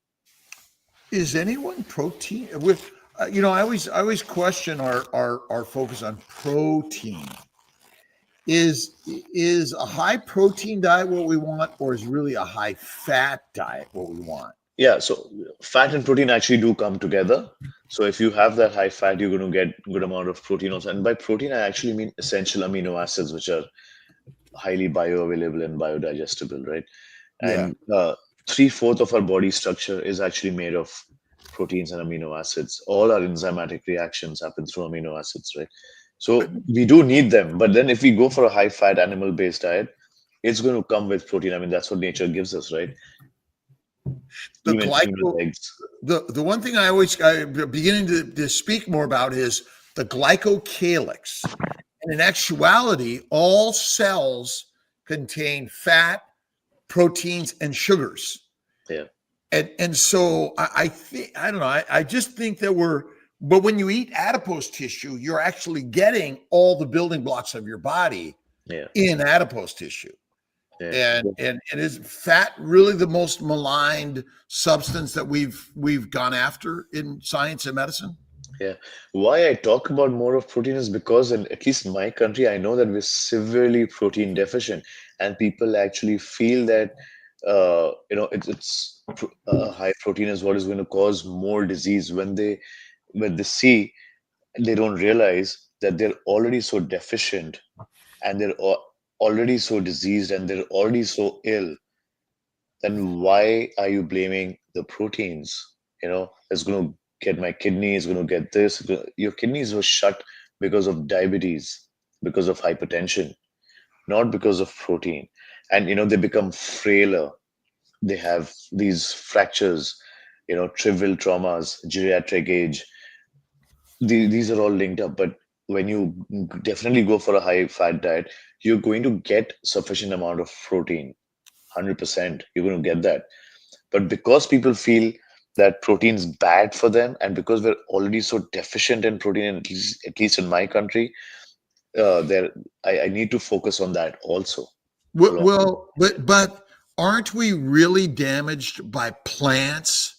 Is anyone protein with? I always question our focus on protein. Is a high protein diet what we want, or is really a high fat diet what we want? Yeah, so fat and protein actually do come together. So if you have that high fat, you're going to get good amount of protein also. And by protein, I actually mean essential amino acids, which are highly bioavailable and biodigestible, right? And 3/4 of our body structure is actually made of proteins and amino acids. All our enzymatic reactions happen through amino acids, right? So we do need them. But then if we go for a high fat animal based diet, it's going to come with protein. I mean, that's what nature gives us, right? The one thing I'm beginning to speak more about is the glycocalyx. And in actuality, all cells contain fat, proteins, and sugars. Yeah. And so I think, I don't know, I just think that but when you eat adipose tissue, you're actually getting all the building blocks of your body in adipose tissue. Yeah. And is fat really the most maligned substance that we've gone after in science and medicine? Yeah. Why I talk about more of protein is because at least in my country, I know that we're severely protein deficient, and people actually feel that it's high protein is what is going to cause more disease. When they see, they don't realize that they're already so deficient, and they're already so diseased, and they're already so ill. Then why are you blaming the proteins? It's going to get my kidney, is going to get this. Your kidneys were shut because of diabetes, because of hypertension, not because of protein. And they become frailer. They have these fractures, trivial traumas, geriatric age. These are all linked up. But when you definitely go for a high fat diet, you're going to get sufficient amount of protein. 100%, you're going to get that. But because people feel that protein's bad for them, and because we're already so deficient in protein, at least in my country, I need to focus on that also. Well, but aren't we really damaged by plants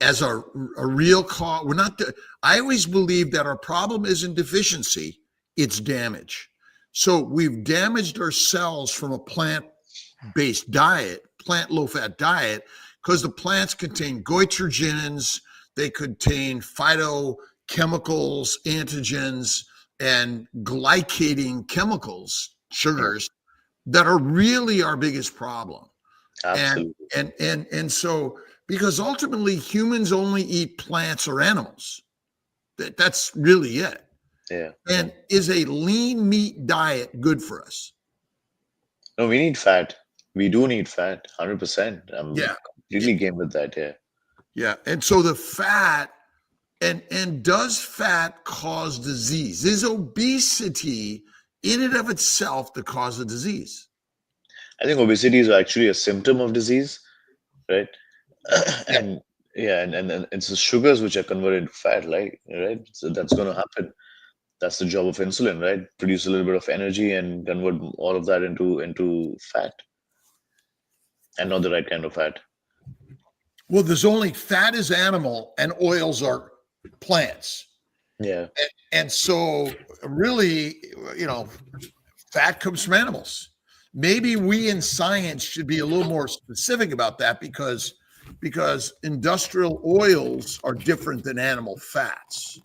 as a real cause? We're not. I always believe that our problem isn't deficiency; it's damage. So we've damaged our cells from a plant-based diet, plant low-fat diet, because the plants contain goitrogens, they contain phytochemicals, antigens, and glycating chemicals, sugars, that are really our biggest problem. Absolutely. And so, because ultimately humans only eat plants or animals. That's really it. Yeah. And is a lean meat diet good for us? No, we need fat. We do need fat, 100%. I'm completely game with that. Yeah. Yeah. And so the fat, and does fat cause disease? Is obesity in and of itself the cause of disease. I think obesity is actually a symptom of disease, right? And yeah, and it's the sugars which are converted to fat, right? So that's going to happen. That's the job of insulin, right? Produce a little bit of energy and convert all of that into fat, and not the right kind of fat. Well, there's only fat is animal and oils are plants. Yeah. And so really, fat comes from animals. Maybe we in science should be a little more specific about that because industrial oils are different than animal fats.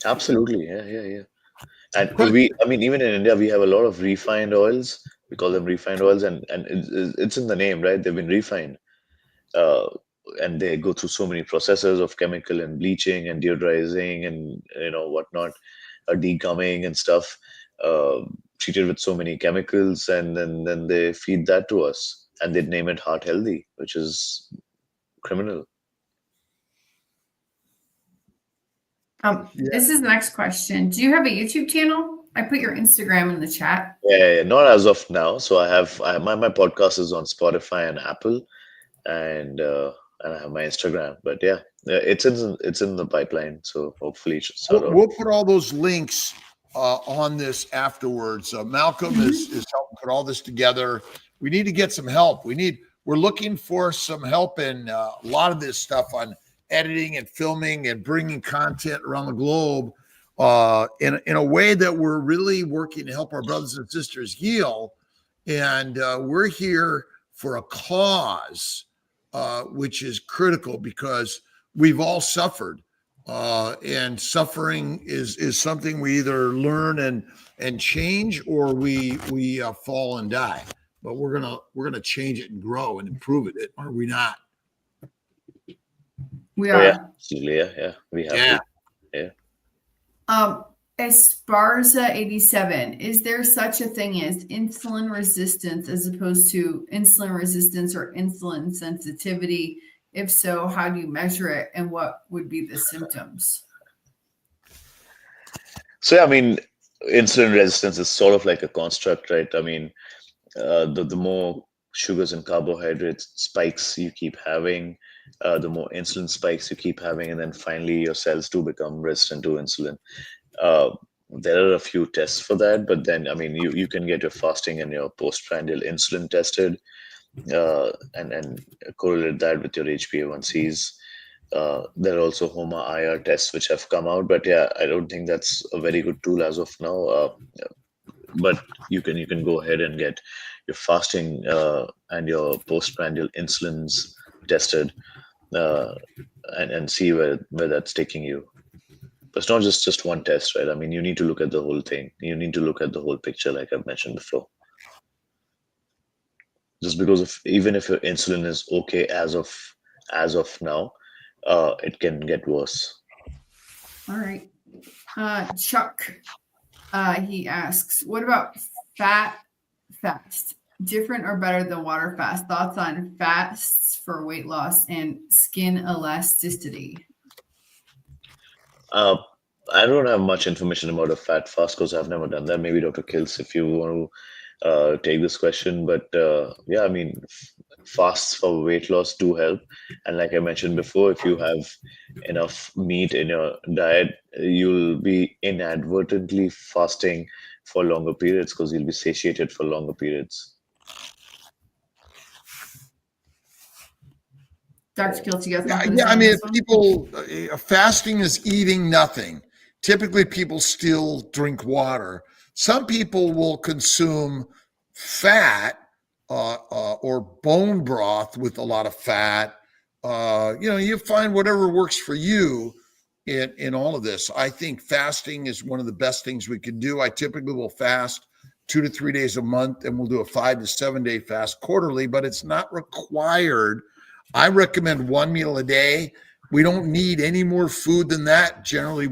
Absolutely. Yeah. And even in India, we have a lot of refined oils. We call them refined oils, and it's in the name, right? They've been refined. And they go through so many processes of chemical and bleaching and deodorizing and whatnot, degumming and stuff, treated with so many chemicals, and then they feed that to us, and they name it heart healthy, which is criminal. This is the next question. Do you have a YouTube channel? I put your Instagram in the chat. Yeah, not as of now. So my podcast is on Spotify and Apple, and I have my Instagram. But yeah, it's in the pipeline. So hopefully it should start out. We'll put all those links on this afterwards. Malcolm is helping put all this together. We need to get some help. We're looking for some help in a lot of this stuff on editing and filming and bringing content around the globe in a way that we're really working to help our brothers and sisters heal. And we're here for a cause, which is critical because we've all suffered. And suffering is something we either learn and change, or we fall and die. But we're gonna change it and grow and improve it, are we not? We are. Yeah, absolutely. Yeah. We have to. Yeah. Esparza 87. Is there such a thing as insulin resistance as opposed to insulin resistance or insulin sensitivity? If so, how do you measure it, and what would be the symptoms? So insulin resistance is sort of like a construct, right? The more sugars and carbohydrates spikes you keep having, the more insulin spikes you keep having, and then finally your cells do become resistant to insulin. There are a few tests for that, but then you can get your fasting and your postprandial insulin tested, and correlate that with your HbA1cs. There are also HOMA-IR tests which have come out, but yeah, I don't think that's a very good tool as of now. But you can go ahead and get your fasting and your postprandial insulins tested, and see where that's taking you. But it's not just one test, right? You need to look at the whole thing. You need to look at the whole picture, like I've mentioned before. Just because even if your insulin is okay as of now, it can get worse. All right. Chuck, he asks, what about fat fast? Different or better than water fast? Thoughts on fasts for weight loss and skin elasticity? I don't have much information about a fat fast because I've never done that. Maybe Dr. Kills, if you want to take this question. But fasts for weight loss do help. And like I mentioned before, if you have enough meat in your diet, you'll be inadvertently fasting for longer periods because you'll be satiated for longer periods. Dr. Kilts, you guys? People fasting is eating nothing. Typically, people still drink water. Some people will consume fat or bone broth with a lot of fat. You find whatever works for you in all of this. I think fasting is one of the best things we can do. I typically will fast 2 to 3 days a month, and we'll do a 5 to 7 day fast quarterly, but it's not required. I recommend one meal a day. We don't need any more food than that generally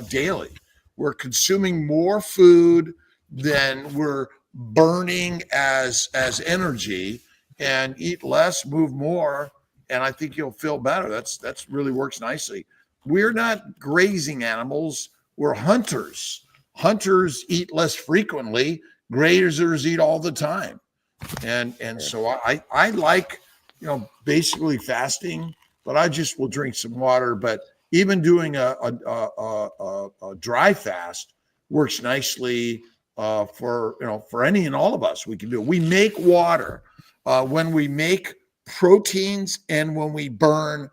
daily. We're consuming more food than we're burning as energy, and eat less, move more, and I think you'll feel better. That's really works nicely. We're not grazing animals. We're hunters. hunters eat less frequently, grazers eat all the time. And so I like, basically fasting, but I just will drink some water. But even doing a dry fast works nicely for any and all of us. We can do it. We make water when we make proteins and when we burn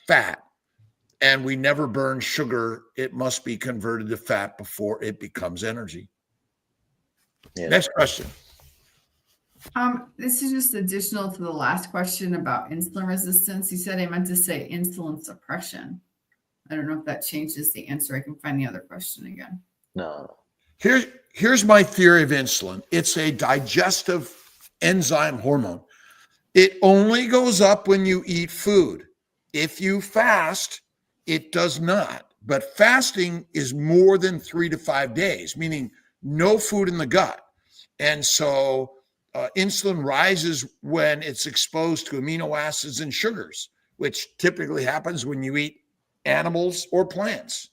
fat. And we never burn sugar. It must be converted to fat before it becomes energy. Yeah. Next question. This is just additional to the last question about insulin resistance. He said I meant to say insulin suppression. I don't know if that changes the answer. I can find the other question again. No. Here's my theory of insulin. It's a digestive enzyme hormone. It only goes up when you eat food. If you fast, it does not. But fasting is more than 3 to 5 days, meaning no food in the gut. And so insulin rises when it's exposed to amino acids and sugars, which typically happens when you eat animals or plants.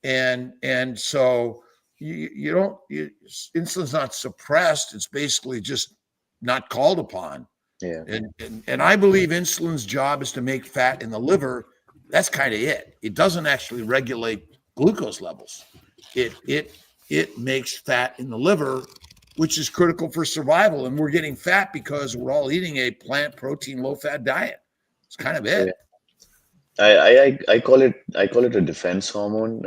And so insulin's not suppressed. It's basically just not called upon. Yeah. And I believe insulin's job is to make fat in the liver. That's kind of it. It doesn't actually regulate glucose levels. It makes fat in the liver, which is critical for survival. And we're getting fat because we're all eating a plant protein, low fat diet. It's kind of it. Yeah. I call it a defense hormone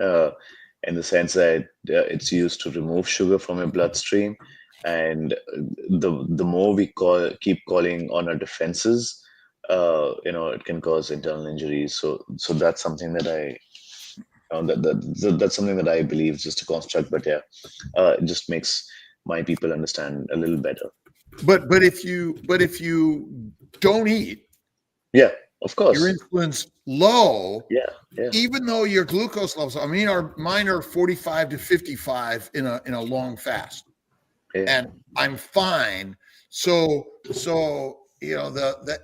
in the sense that it's used to remove sugar from your bloodstream. And the more we keep calling on our defenses, it can cause internal injuries. So that's something that that's something that I believe is just a construct. But yeah, it just makes my people understand a little better. But if you don't eat, yeah, of course, your insulin's low. Yeah. Even though your glucose levels, mine are 45 to 55 in a long fast. Yeah. And I'm fine. So the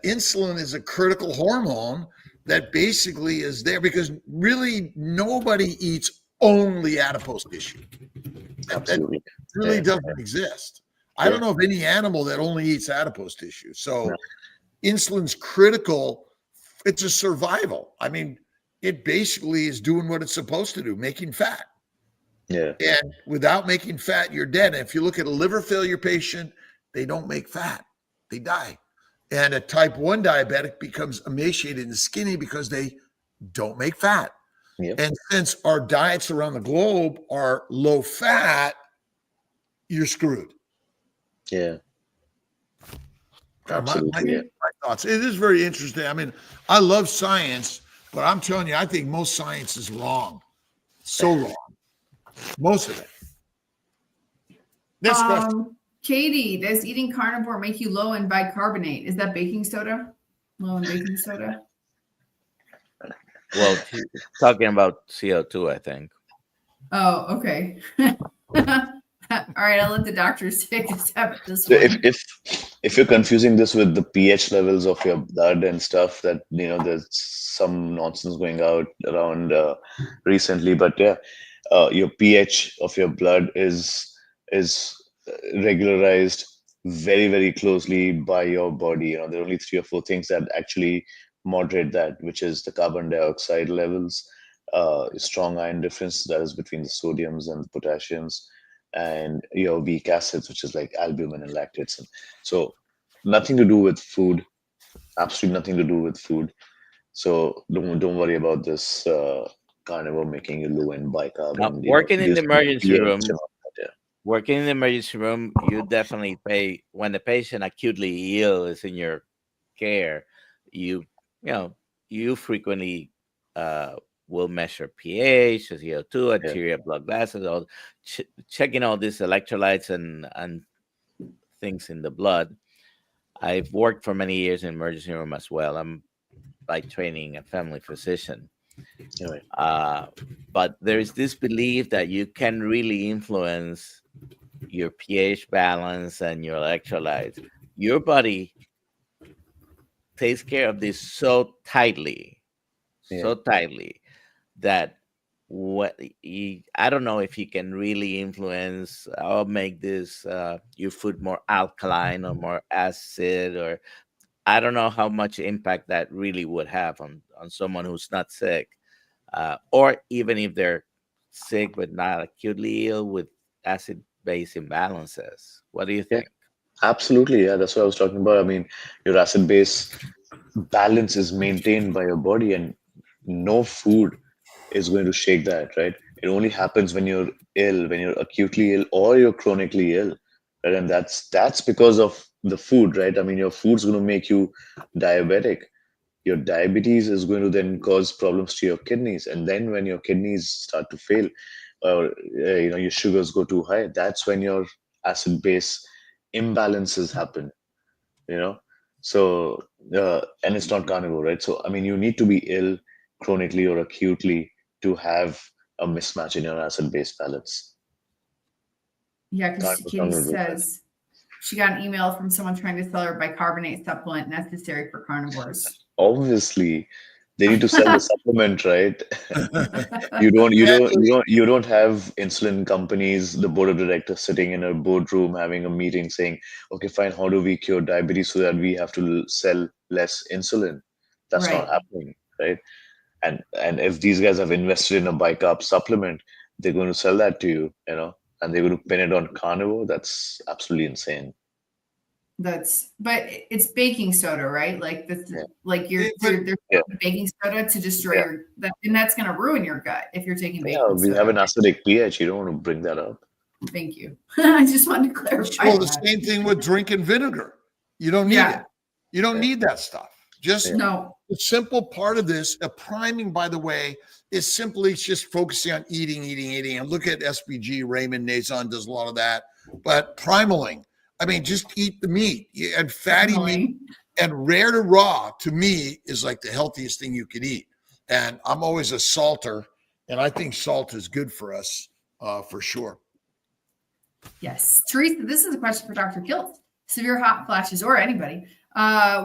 insulin is a critical hormone that basically is there because really nobody eats only adipose tissue. Absolutely. That really doesn't exist. I don't know of any animal that only eats adipose tissue. So insulin's critical. It's a survival. It basically is doing what it's supposed to do, making fat. Yeah. And without making fat, you're dead. And if you look at a liver failure patient, they don't make fat. They die. And a type 1 diabetic becomes emaciated and skinny because they don't make fat. Yep. And since our diets around the globe are low fat, you're screwed. Yeah. Absolutely. My thoughts. It is very interesting. I love science, but I'm telling you, I think most science is wrong. So wrong. Most of it. Next question. Katie, does eating carnivore make you low in bicarbonate? Is that baking soda? Low in baking soda? Well, talking about CO2, I think. Oh, okay. All right, I'll let the doctors take a step at this one. If you're confusing this with the pH levels of your blood and stuff, that there's some nonsense going out around recently, but yeah, your pH of your blood is regularized very, very closely by your body. There are only 3 or 4 things that actually moderate that, which is the carbon dioxide levels, strong iron difference that is between the sodiums and the potassiums, and your weak acids, which is like albumin and lactates. And so nothing to do with food, absolutely nothing to do with food. So don't worry about this carnivore making you low in bicarb. Working in the emergency room, you definitely pay when the patient acutely ill is in your care. You frequently will measure pH, CO2, arterial blood vessels, checking all these electrolytes and things in the blood. I've worked for many years in emergency room as well. I'm by training a family physician. But there is this belief that you can really influence your pH balance and your electrolytes. Your body takes care of this so tightly that I don't know if you can really influence or make this your food more alkaline or more acid, or I don't know how much impact that really would have on someone who's not sick, or even if they're sick but not acutely ill with acid-base imbalances. What do you Yeah, think? absolutely. Yeah, that's what I was talking about. I mean, your acid base balance is maintained by your body, and no food is going to shake that, right? It only happens when you're ill, when you're acutely ill or you're chronically ill, right? And that's because of the food, right? I mean, your food's going to make you diabetic. Your diabetes is going to then cause problems to your kidneys, and then when your kidneys start to fail, or your sugars go too high, that's when your acid base imbalances happen. You know, so and it's not carnivore, right? So I mean, you need to be ill chronically or acutely to have a mismatch in your acid base balance. Yeah, because Carnivore's not Katie going to do that. says she got an email from someone trying to sell her bicarbonate supplement necessary for carnivores. Obviously, they need to sell the supplement, right? You don't have insulin companies, the board of directors sitting in a boardroom having a meeting saying, okay, fine, how do we cure diabetes so that we have to sell less insulin? That's not Right. happening, right? And if these guys have invested in a bicarb supplement, they're going to sell that to you, and they're going to pin it on carnivore. That's absolutely insane. But it's baking soda, right? Like this, Yeah. like there's Yeah. baking soda to destroy your and that's going to ruin your gut if you're taking baking Yeah, we soda. have an acidic pH. You don't want to bring that up. Thank you. I just wanted to clarify. Well, the same thing with drinking vinegar. You don't need it. You don't need that stuff. Just no. The simple part of this, a priming, by the way, is simply just focusing on eating. And look at SBG. Raymond Nazon does a lot of that. But primaling, I mean, just eat the meat and fatty meat and rare to raw, to me, is like the healthiest thing you could eat. And I'm always a salter, and I think salt is good for us for sure. Yes. Teresa, this is a question for Dr. Kilt. Severe hot flashes, or anybody.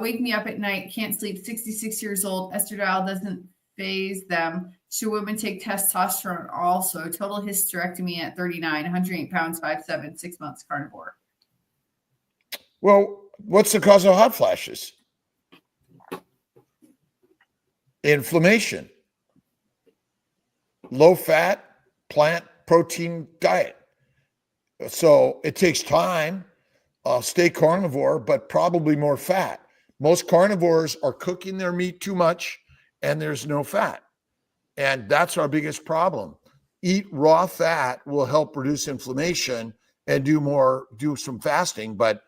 Wake me up at night, can't sleep, 66 years old, estradiol doesn't phase them. Should women take testosterone also? Total hysterectomy at 39, 108 pounds, 5'7", 6 months, carnivore. Well, what's the cause of hot flashes? Inflammation. Low fat, plant protein diet. So it takes time. Stay carnivore, but probably more fat. Most carnivores are cooking their meat too much, and there's no fat. And that's our biggest problem. Eat raw fat will help reduce inflammation and do some fasting, but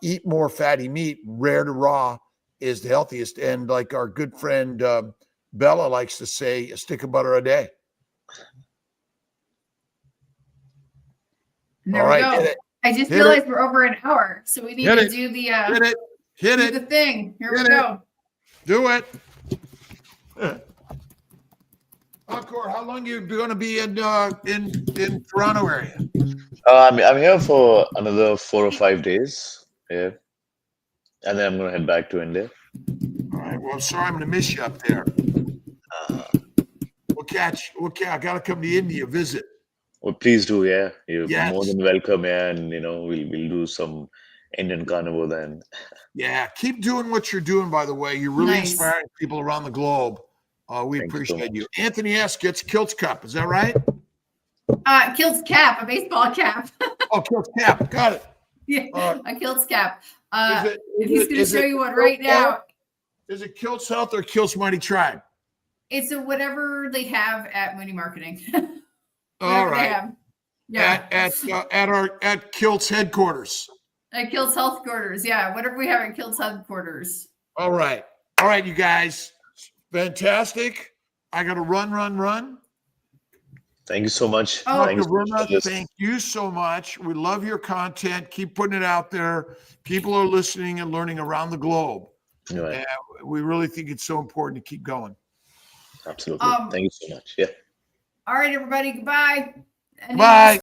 eat more fatty meat, rare to raw, is the healthiest. And like our good friend Bella likes to say, a stick of butter a day. There we go. I just realized we're over an hour, so we need to do the the thing. Here we go. Do it. Ankur, how long are you going to be in Toronto area? I'm here for another 4 or 5 days. Yeah, and then I'm going to head back to India. All right. Well, I'm sorry I'm going to miss you up there. Okay, I got to come to India visit. Well, please do. Yeah, you're more than welcome. Yeah, and we'll do some Indian carnivore then. Yeah, keep doing what you're doing. By the way, you're really inspiring people around the globe. We appreciate you. Anthony S. gets Kilt's cup. Is that right? Kilt's cap, a baseball cap. Oh, Kilt's cap. Got it. Yeah, a Kilt's cap. He's going to show you one right now. Is it Kilt's Health or Kilt's Mighty Tribe? It's whatever they have at Mooney Marketing. All right. Yeah. At Kilt's headquarters. At Kilt's Health Quarters. Yeah. Whatever we have at Kilt's Headquarters. All right, you guys. Fantastic. I got to run. Thank you so much. Thank you so much. We love your content. Keep putting it out there. People are listening and learning around the globe. Right. And we really think it's so important to keep going. Absolutely. Thank you so much. Yeah. All right, everybody. Goodbye. Bye.